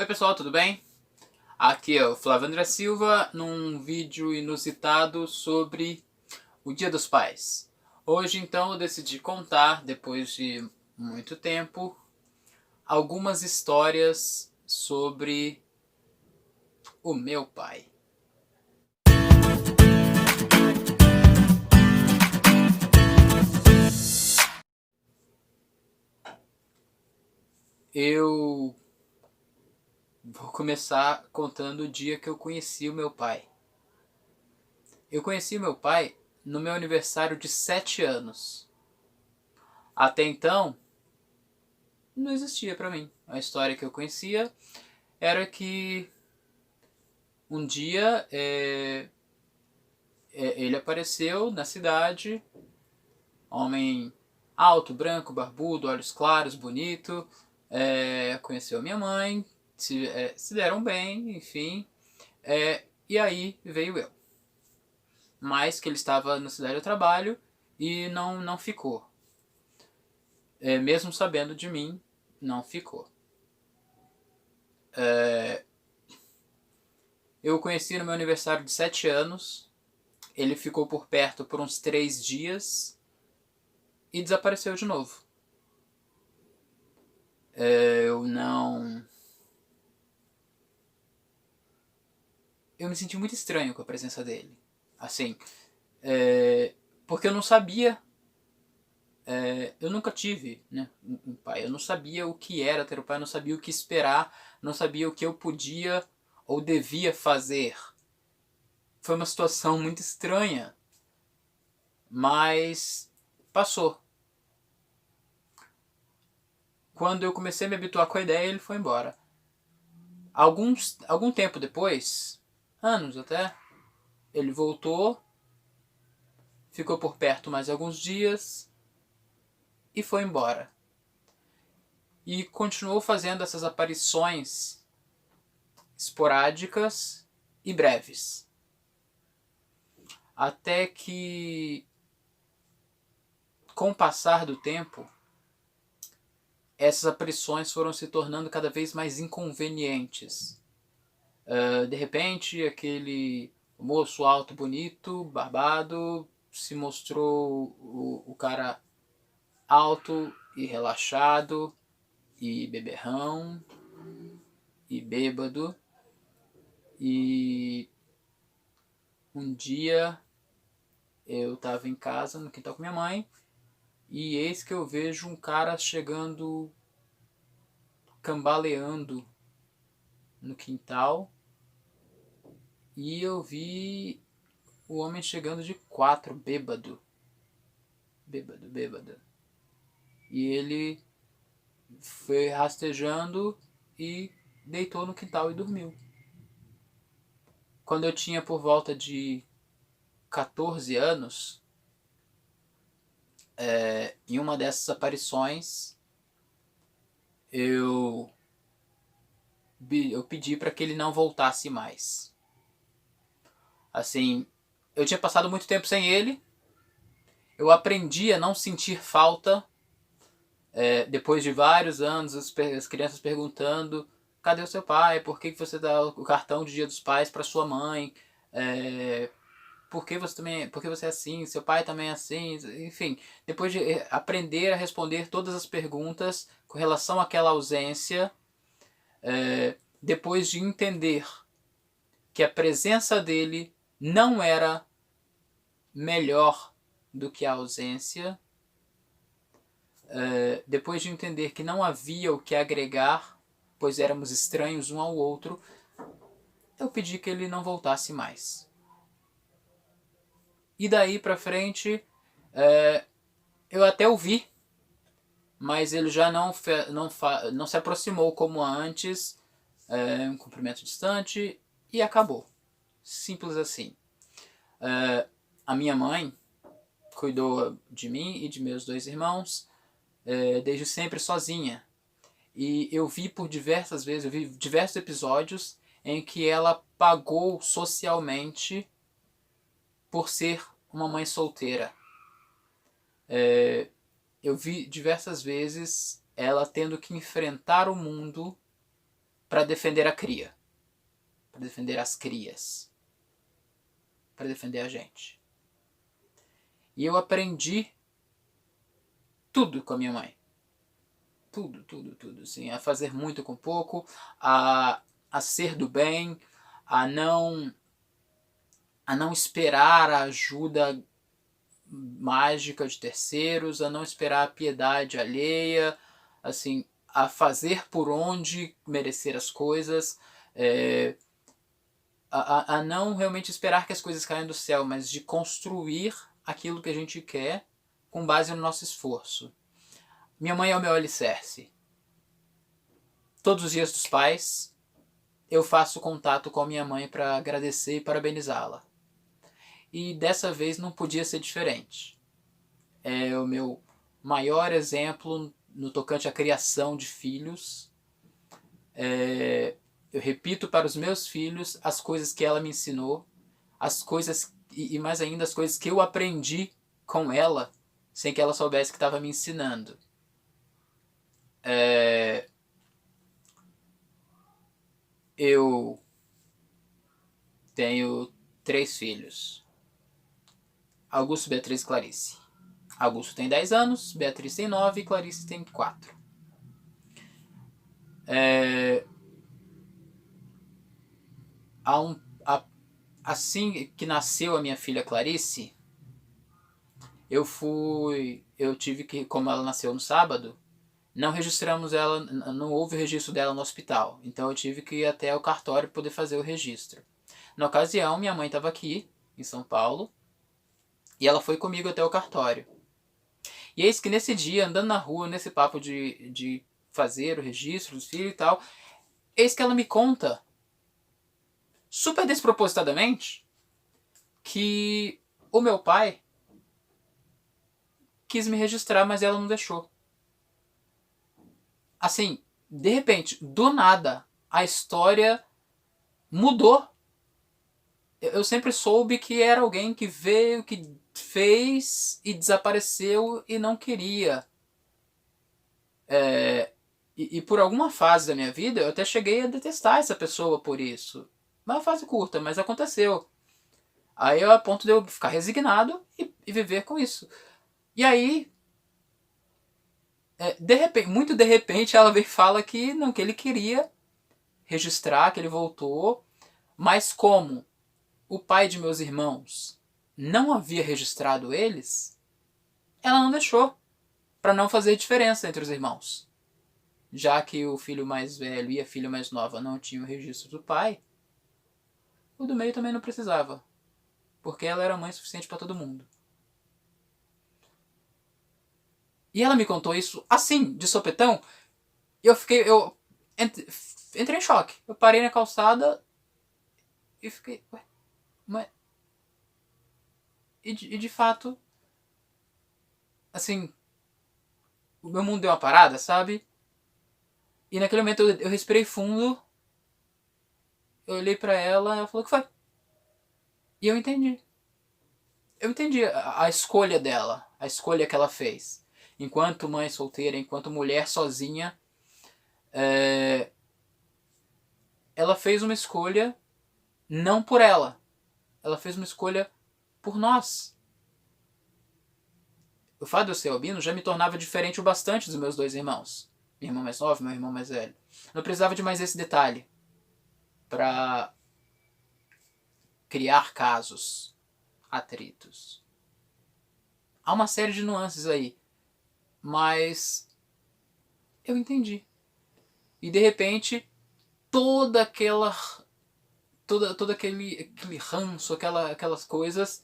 Oi pessoal, tudo bem? Aqui é o Flávio André Silva num vídeo inusitado sobre o Dia dos Pais. Hoje então eu decidi contar, depois de muito tempo, algumas histórias sobre o meu pai. Eu vou começar contando o dia que eu conheci o meu pai. Eu conheci o meu pai no meu aniversário de 7 anos. Até então, não existia pra mim. A história que eu conhecia era que um dia ele apareceu na cidade, homem alto, branco, barbudo, olhos claros, bonito, conheceu minha mãe, se deram bem, enfim, e aí veio eu. Mas que ele estava na cidade de trabalho e não ficou. Mesmo sabendo de mim, não ficou. Eu o conheci no meu aniversário de 7 anos, ele ficou por perto por uns 3 dias e desapareceu de novo. Eu não... Eu me senti muito estranho com a presença dele. Assim, porque eu não sabia... eu nunca tive, né, um pai. Eu não sabia o que era ter um pai, eu não sabia o que esperar, não sabia o que eu podia ou devia fazer. Foi uma situação muito estranha, mas passou. Quando eu comecei a me habituar com a ideia, ele foi embora. Algum tempo depois, anos até, ele voltou, ficou por perto mais alguns dias e foi embora. E continuou fazendo essas aparições esporádicas e breves. Até que, com o passar do tempo, essas aparições foram se tornando cada vez mais inconvenientes. De repente, aquele moço alto, bonito, barbado, se mostrou o cara alto e relaxado e beberrão e bêbado. E um dia eu estava em casa no quintal com minha mãe e eis que eu vejo um cara chegando, cambaleando no quintal, e eu vi o homem chegando de 4, bêbado. Bêbado. E ele foi rastejando e deitou no quintal e dormiu. Quando eu tinha por volta de 14 anos, em uma dessas aparições, eu pedi para que ele não voltasse mais. Assim, eu tinha passado muito tempo sem ele, eu aprendi a não sentir falta, depois de vários anos, as crianças perguntando: cadê o seu pai? Por que você dá o cartão de Dia dos Pais para sua mãe? Por que você é assim? Seu pai também é assim? Enfim, depois de aprender a responder todas as perguntas com relação àquela ausência, depois de entender que a presença dele não era melhor do que a ausência, depois de entender que não havia o que agregar, pois éramos estranhos um ao outro, eu pedi que ele não voltasse mais. E daí pra frente, eu até o vi, mas ele já não se aproximou como antes, um cumprimento distante, e acabou. Simples assim. A minha mãe cuidou de mim e de meus 2 irmãos, desde sempre sozinha. E eu vi por diversas vezes, eu vi diversos episódios em que ela pagou socialmente por ser uma mãe solteira. Eu vi diversas vezes ela tendo que enfrentar o mundo para defender a cria, para defender as crias, para defender a gente. E eu aprendi tudo com a minha mãe. Tudo, tudo, tudo. Assim, a fazer muito com pouco, a ser do bem, a não esperar a ajuda mágica de terceiros, a não esperar a piedade alheia, assim, a fazer por onde merecer as coisas, a não realmente esperar que as coisas caiam do céu, mas de construir aquilo que a gente quer com base no nosso esforço. Minha mãe é o meu alicerce. Todos os dias dos pais, eu faço contato com a minha mãe para agradecer e parabenizá-la. E dessa vez não podia ser diferente. É o meu maior exemplo no tocante à criação de filhos. Eu repito para os meus filhos as coisas que ela me ensinou, as coisas, e mais ainda as coisas que eu aprendi com ela, sem que ela soubesse que estava me ensinando. Eu tenho 3 filhos. Augusto, Beatriz e Clarice. Augusto tem 10 anos, Beatriz tem 9 e Clarice tem 4. Assim que nasceu a minha filha Clarice, eu tive que, como ela nasceu no sábado, não registramos ela, não houve o registro dela no hospital. Então eu tive que ir até o cartório para poder fazer o registro. Na ocasião, minha mãe estava aqui, em São Paulo, e ela foi comigo até o cartório. E eis que nesse dia, andando na rua, nesse papo de fazer o registro dos filhos e tal, eis que ela me conta, super despropositadamente, que o meu pai quis me registrar, mas ela não deixou. Assim, de repente, do nada, a história mudou. Eu sempre soube que era alguém que veio, que fez e desapareceu e não queria. E por alguma fase da minha vida eu até cheguei a detestar essa pessoa por isso. Uma fase curta, mas aconteceu. Aí eu a ponto de eu ficar resignado e viver com isso. E aí, de repente, muito de repente, ela vem e fala que não, que ele queria registrar, que ele voltou, mas como o pai de meus irmãos não havia registrado eles, ela não deixou, para não fazer diferença entre os irmãos. Já que o filho mais velho e a filha mais nova não tinham o registro do pai, o do meio também não precisava, porque ela era mãe suficiente para todo mundo. E ela me contou isso assim, de sopetão, e eu entrei em choque. Eu parei na calçada e fiquei, ué, mas... E de fato, assim, o meu mundo deu uma parada, sabe? E naquele momento eu respirei fundo, eu olhei pra ela, ela falou: o que foi? E eu entendi. Eu entendi a escolha dela, a escolha que ela fez. Enquanto mãe solteira, enquanto mulher sozinha, ela fez uma escolha não por ela. Ela fez uma escolha por nós. O fato de eu ser albino já me tornava diferente o bastante dos meus 2 irmãos. Minha irmã mais nova e meu irmão mais velho. Não precisava de mais esse detalhe para criar casos, atritos. Há uma série de nuances aí, mas eu entendi. E de repente, todo aquele ranço, aquelas coisas,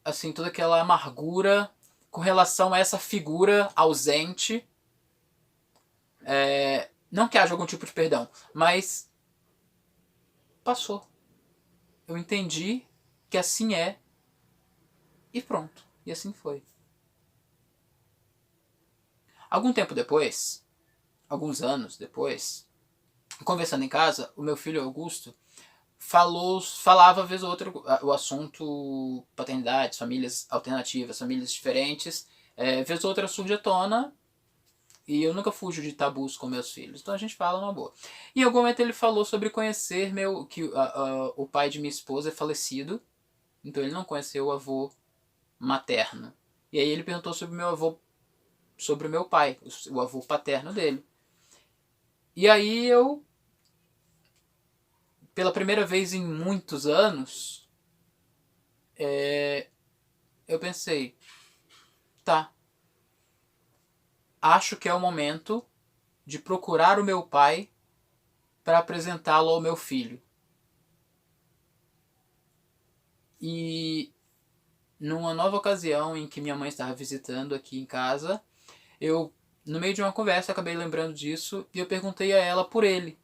assim, toda aquela amargura com relação a essa figura ausente, não que haja algum tipo de perdão, mas passou. Eu entendi que assim é e pronto. E assim foi. Algum tempo depois, alguns anos depois, conversando em casa, o meu filho Augusto falava vez ou outra o assunto paternidade, famílias alternativas, famílias diferentes. Vez ou outra surge à tona E eu nunca fujo de tabus com meus filhos. Então a gente fala numa boa. E em algum momento ele falou sobre conhecer que o pai de minha esposa é falecido. Então ele não conheceu o avô materno. E aí ele perguntou sobre meu avô, sobre o meu pai, o avô paterno dele. E aí eu, pela primeira vez em muitos anos, eu pensei, tá, acho que é o momento de procurar o meu pai para apresentá-lo ao meu filho. E numa nova ocasião em que minha mãe estava visitando aqui em casa, eu, no meio de uma conversa, acabei lembrando disso e eu perguntei a ela por ele.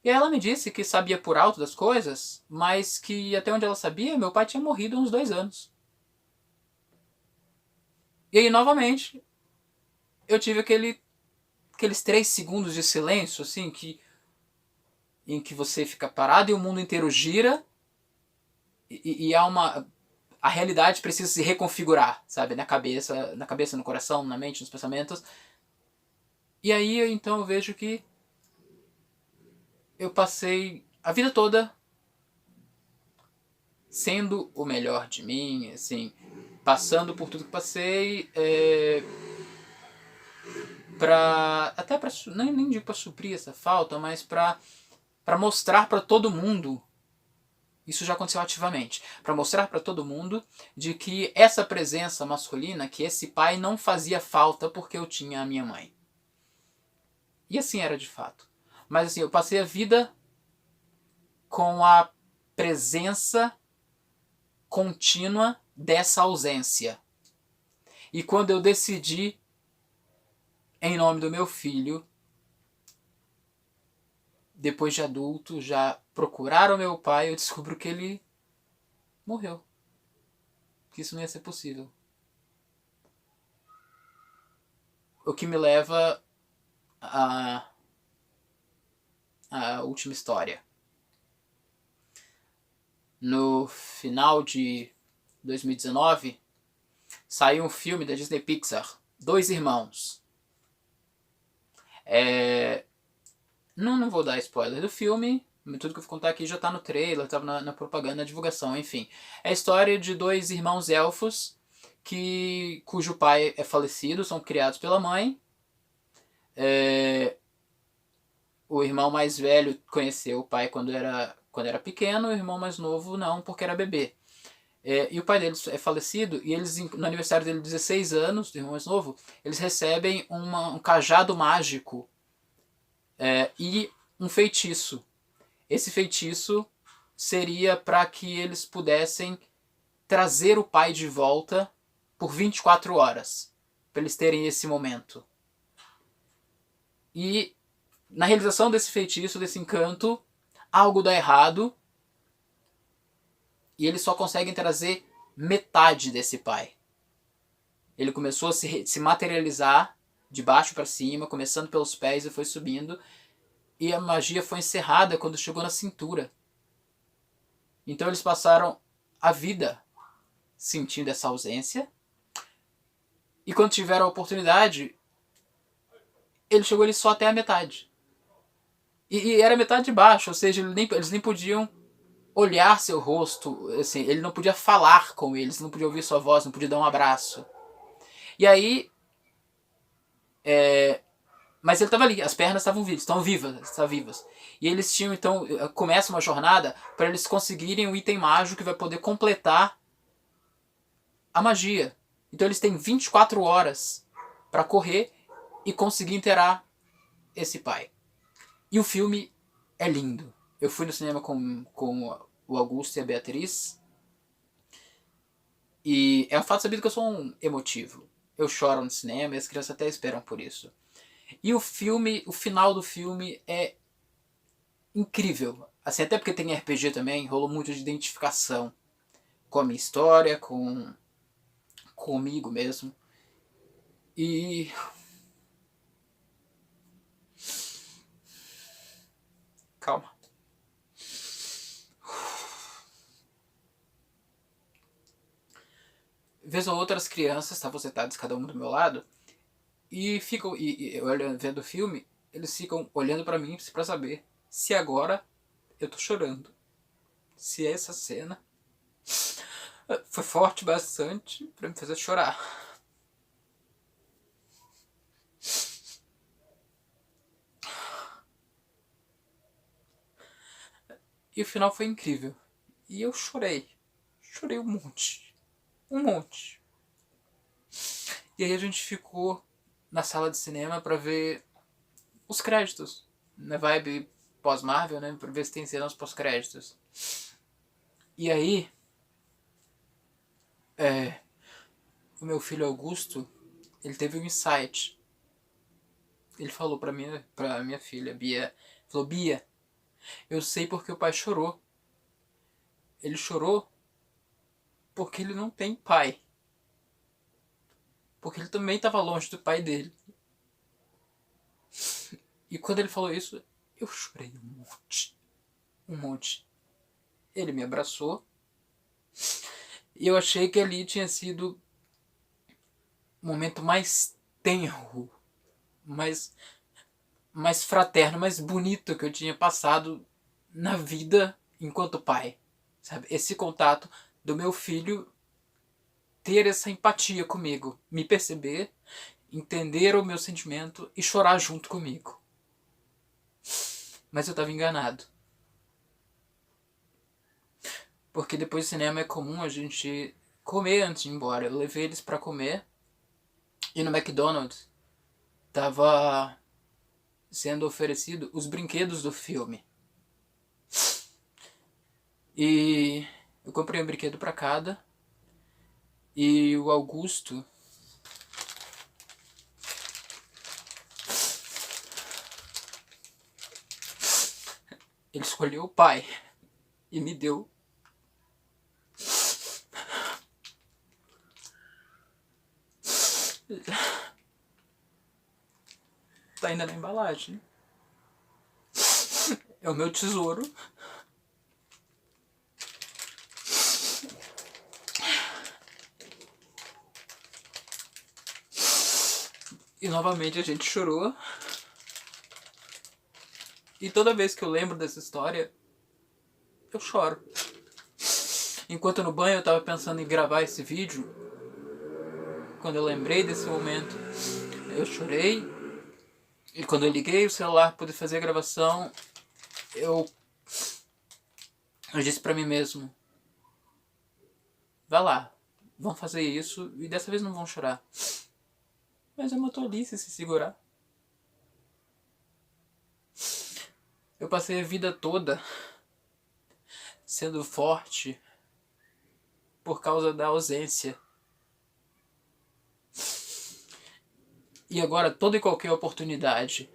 E ela me disse que sabia por alto das coisas, mas que até onde ela sabia, meu pai tinha morrido há uns 2 anos. E aí, novamente, eu tive aqueles 3 segundos de silêncio, assim, em que você fica parado e o mundo inteiro gira e há uma... A realidade precisa se reconfigurar, sabe? Na cabeça, no coração, na mente, nos pensamentos. E aí, então, eu vejo que eu passei a vida toda sendo o melhor de mim, assim, passando por tudo que passei, até pra, nem digo pra suprir essa falta, mas pra mostrar pra todo mundo, isso já aconteceu ativamente, pra mostrar pra todo mundo de que essa presença masculina, que esse pai não fazia falta porque eu tinha a minha mãe. E assim era de fato. Mas assim, eu passei a vida com a presença contínua dessa ausência. E quando eu decidi, em nome do meu filho, depois de adulto, já procurar o meu pai, eu descubro que ele morreu. Que isso não ia ser possível. O que me leva à última história. No final de 2019, saiu um filme da Disney Pixar, Dois Irmãos. Não vou dar spoiler do filme, tudo que eu vou contar aqui já tá no trailer, tava na propaganda, na divulgação, enfim. É a história de dois irmãos elfos cujo pai é falecido, são criados pela mãe. O irmão mais velho conheceu o pai quando era pequeno, o irmão mais novo não, porque era bebê. E o pai deles é falecido, e eles, no aniversário dele de 16 anos, do irmão mais novo, eles recebem um cajado mágico e um feitiço. Esse feitiço seria para que eles pudessem trazer o pai de volta por 24 horas, para eles terem esse momento. E na realização desse feitiço, desse encanto, algo dá errado e eles só conseguem trazer metade desse pai. Ele começou a se materializar de baixo para cima, começando pelos pés e foi subindo, e a magia foi encerrada quando chegou na cintura. Então eles passaram a vida sentindo essa ausência, e quando tiveram a oportunidade, ele chegou ali só até a metade. E era metade de baixo, ou seja, eles nem podiam olhar seu rosto, assim, ele não podia falar com eles, não podia ouvir sua voz, não podia dar um abraço. E aí, mas ele estava ali, as pernas estavam vivas, estão vivas. E eles tinham, então, começa uma jornada para eles conseguirem um item mágico que vai poder completar a magia. Então eles têm 24 horas para correr e conseguir inteirar esse pai. E o filme é lindo. Eu fui no cinema com o Augusto e a Beatriz. E é um fato sabido que eu sou um emotivo. Eu choro no cinema e as crianças até esperam por isso. E o filme, o final do filme é incrível. Assim, até porque tem RPG também, rolou muito de identificação com a minha história, comigo mesmo. E calma. Vez ou outra as crianças estavam sentadas cada uma do meu lado E ficam, vendo o filme, eles ficam olhando pra mim pra saber se agora eu tô chorando. Se essa cena foi forte bastante pra me fazer chorar. E o final foi incrível. E eu chorei. Chorei um monte. Um monte. E aí a gente ficou na sala de cinema pra ver os créditos. Na vibe pós-Marvel, né? Pra ver se tem cenas pós-créditos. E aí, o meu filho Augusto, ele teve um insight. Ele falou pra minha filha, Bia, falou, Bia, eu sei porque o pai chorou. Ele chorou porque ele não tem pai. Porque ele também estava longe do pai dele. E quando ele falou isso, eu chorei um monte. Um monte. Ele me abraçou. E eu achei que ali tinha sido o momento mais tenro, mais fraterno, mais bonito que eu tinha passado na vida enquanto pai. Sabe? Esse contato do meu filho ter essa empatia comigo, me perceber, entender o meu sentimento e chorar junto comigo. Mas eu estava enganado. Porque depois do cinema é comum a gente comer antes de ir embora. Eu levei eles pra comer e no McDonald's tava sendo oferecido os brinquedos do filme. E eu comprei um brinquedo pra cada. E o Augusto, ele escolheu o pai e me deu. Tá ainda na embalagem. É o meu tesouro. E novamente a gente chorou. E toda vez que eu lembro dessa história, eu choro. Enquanto no banho eu tava pensando em gravar esse vídeo, quando eu lembrei desse momento, eu chorei. E quando eu liguei o celular para poder fazer a gravação, eu disse pra mim mesmo, vai lá, vão fazer isso e dessa vez não vão chorar. Mas é uma tolice se segurar. Eu passei a vida toda sendo forte por causa da ausência. E agora toda e qualquer oportunidade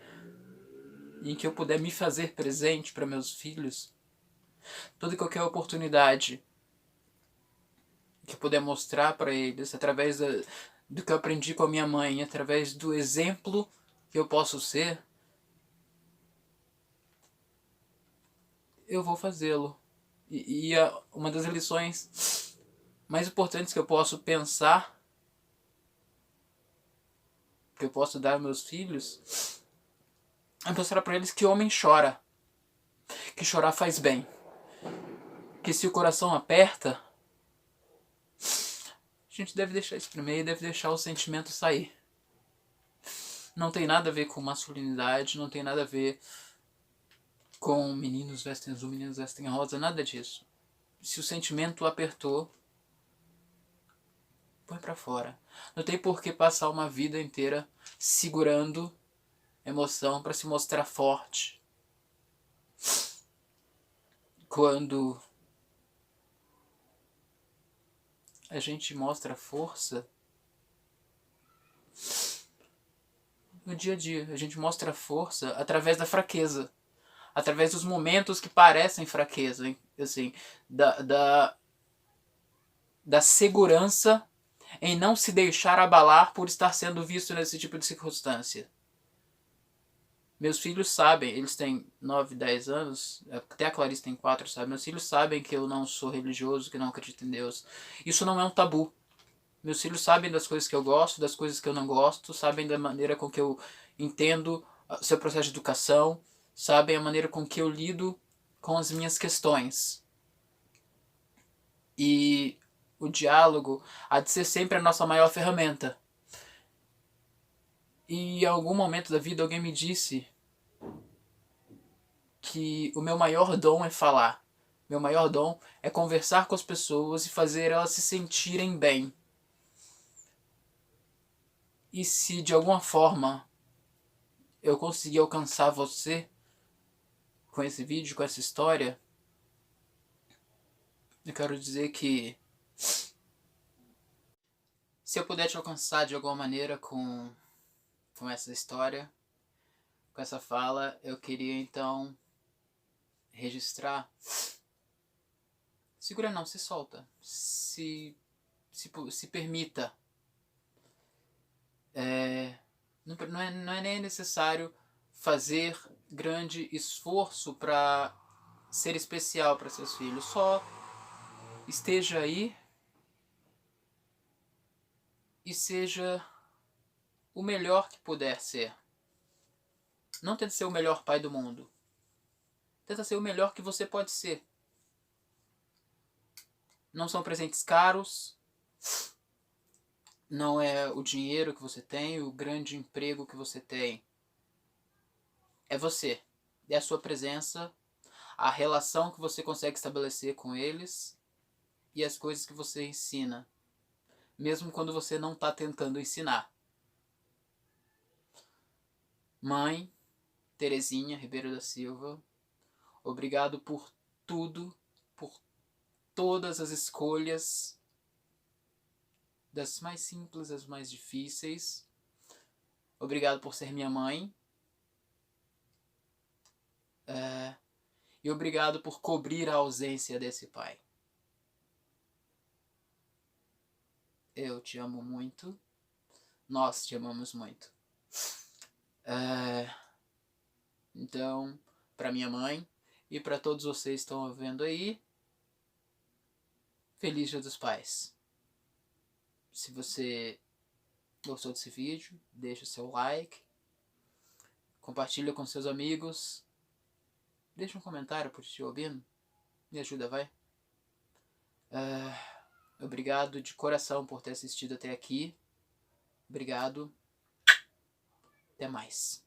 em que eu puder me fazer presente para meus filhos, toda e qualquer oportunidade que eu puder mostrar para eles através do que eu aprendi com a minha mãe, através do exemplo que eu posso ser, eu vou fazê-lo. E uma das lições mais importantes que eu posso pensar, que eu posso dar aos meus filhos, é mostrar para eles que homem chora, que chorar faz bem, que se o coração aperta, a gente deve deixar exprimir, deve deixar o sentimento sair. Não tem nada a ver com masculinidade, não tem nada a ver com meninos vestem azul, meninos vestem rosa, nada disso. Se o sentimento apertou, põe pra fora. Não tem por que passar uma vida inteira segurando emoção para se mostrar forte. Quando a gente mostra força no dia a dia, a gente mostra força através da fraqueza, através dos momentos que parecem fraqueza, assim, da segurança em não se deixar abalar por estar sendo visto nesse tipo de circunstância. Meus filhos sabem, eles têm 9, 10 anos, até a Clarice tem 4, sabe? Meus filhos sabem que eu não sou religioso, que não acredito em Deus. Isso não é um tabu. Meus filhos sabem das coisas que eu gosto, das coisas que eu não gosto, sabem da maneira com que eu entendo o seu processo de educação, sabem a maneira com que eu lido com as minhas questões. E o diálogo há de ser sempre a nossa maior ferramenta. E em algum momento da vida alguém me disse que o meu maior dom é falar. Meu maior dom é conversar com as pessoas e fazer elas se sentirem bem. E se de alguma forma eu conseguir alcançar você com esse vídeo, com essa história, eu quero dizer que se eu puder te alcançar de alguma maneira com essa história, com essa fala, eu queria então registrar. Segura não, se solta. Se permita. Não é nem necessário fazer grande esforço para ser especial para seus filhos. Só esteja aí e seja o melhor que puder ser. Não tente ser o melhor pai do mundo. Tenta ser o melhor que você pode ser. Não são presentes caros. Não é o dinheiro que você tem, o grande emprego que você tem. É você. É a sua presença, a relação que você consegue estabelecer com eles e as coisas que você ensina. Mesmo quando você não está tentando ensinar. Mãe Terezinha Ribeiro da Silva, obrigado por tudo, por todas as escolhas, das mais simples às mais difíceis. Obrigado por ser minha mãe. E obrigado por cobrir a ausência desse pai. Eu te amo muito. Nós te amamos muito. Então, para minha mãe e para todos vocês que estão vendo aí, Feliz Dia dos Pais. Se você gostou desse vídeo, deixa o seu like, compartilha com seus amigos, deixa um comentário por te ouvindo, me ajuda, vai. Obrigado de coração por ter assistido até aqui. Obrigado. Até mais.